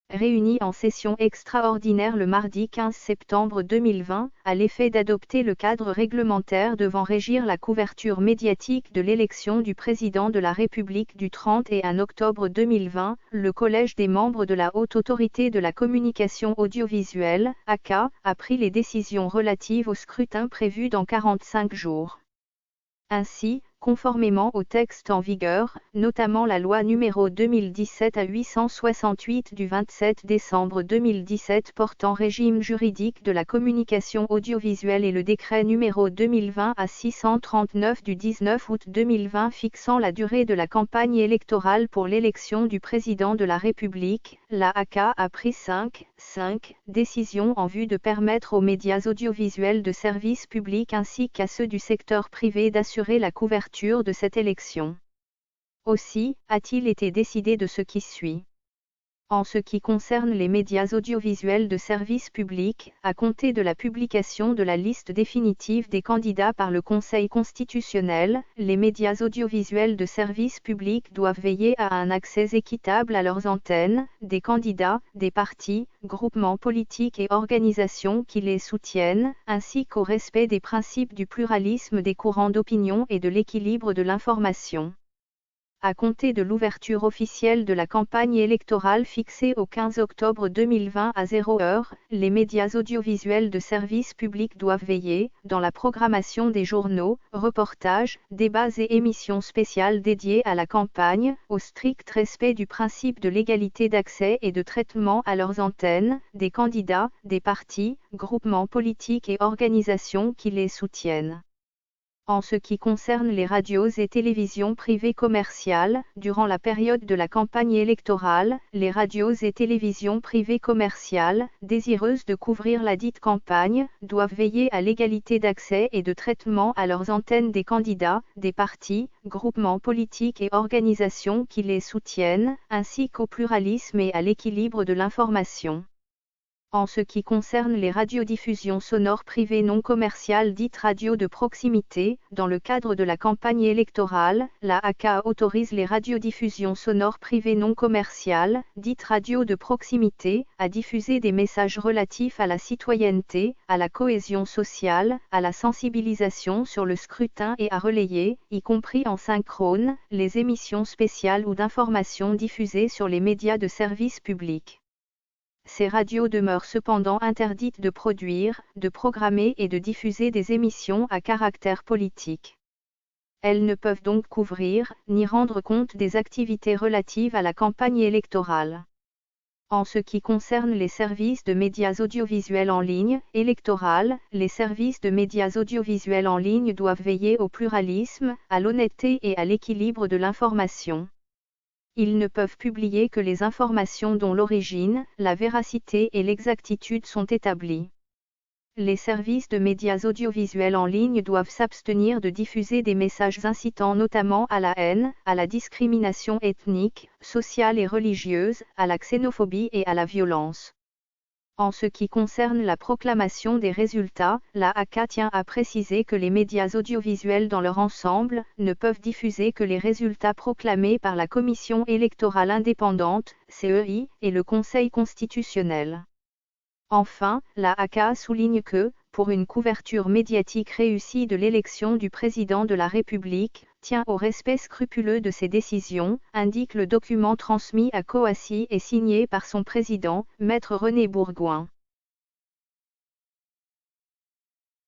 réunie en session extraordinaire le mardi 15 septembre 2020, a l'effet d'adopter le cadre réglementaire devant régir la couverture médiatique de l'élection du président de la République du 31 octobre 2020. Le Collège des membres de la Haute Autorité de la Communication Audiovisuelle, (HACA), a pris les décisions relatives au scrutin prévu dans 45 jours. Ainsi, conformément au texte en vigueur, notamment la loi numéro 2017-868 du 27 décembre 2017 portant régime juridique de la communication audiovisuelle et le décret numéro 2020-639 du 19 août 2020 fixant la durée de la campagne électorale pour l'élection du président de la République, la HACA a pris 5 décisions en vue de permettre aux médias audiovisuels de service public ainsi qu'à ceux du secteur privé d'assurer la couverture de cette élection. Aussi, a-t-il été décidé de ce qui suit. En ce qui concerne les médias audiovisuels de service public, à compter de la publication de la liste définitive des candidats par le Conseil constitutionnel, les médias audiovisuels de service public doivent veiller à un accès équitable à leurs antennes, des candidats, des partis, groupements politiques et organisations qui les soutiennent, ainsi qu'au respect des principes du pluralisme des courants d'opinion et de l'équilibre de l'information. À compter de l'ouverture officielle de la campagne électorale fixée au 15 octobre 2020 à 0h, les médias audiovisuels de service public doivent veiller, dans la programmation des journaux, reportages, débats et émissions spéciales dédiées à la campagne, au strict respect du principe de l'égalité d'accès et de traitement à leurs antennes, des candidats, des partis, groupements politiques et organisations qui les soutiennent. En ce qui concerne les radios et télévisions privées commerciales, durant la période de la campagne électorale, les radios et télévisions privées commerciales, désireuses de couvrir ladite campagne, doivent veiller à l'égalité d'accès et de traitement à leurs antennes des candidats, des partis, groupements politiques et organisations qui les soutiennent, ainsi qu'au pluralisme et à l'équilibre de l'information. En ce qui concerne les radiodiffusions sonores privées non commerciales dites radios de proximité, dans le cadre de la campagne électorale, la HACA autorise les radiodiffusions sonores privées non commerciales, dites radios de proximité, à diffuser des messages relatifs à la citoyenneté, à la cohésion sociale, à la sensibilisation sur le scrutin et à relayer, y compris en synchrone, les émissions spéciales ou d'information diffusées sur les médias de service public. Ces radios demeurent cependant interdites de produire, de programmer et de diffuser des émissions à caractère politique. Elles ne peuvent donc couvrir, ni rendre compte des activités relatives à la campagne électorale. En ce qui concerne les services de médias audiovisuels en ligne, électorales, les services de médias audiovisuels en ligne doivent veiller au pluralisme, à l'honnêteté et à l'équilibre de l'information. Ils ne peuvent publier que les informations dont l'origine, la véracité et l'exactitude sont établies. Les services de médias audiovisuels en ligne doivent s'abstenir de diffuser des messages incitant notamment à la haine, à la discrimination ethnique, sociale et religieuse, à la xénophobie et à la violence. En ce qui concerne la proclamation des résultats, la HACA tient à préciser que les médias audiovisuels dans leur ensemble ne peuvent diffuser que les résultats proclamés par la Commission électorale indépendante, CEI, et le Conseil constitutionnel. Enfin, la HACA souligne que, pour une couverture médiatique réussie de l'élection du président de la République, tient au respect scrupuleux de ses décisions, indique le document transmis à COACI et signé par son président, Maître René Bourgoin.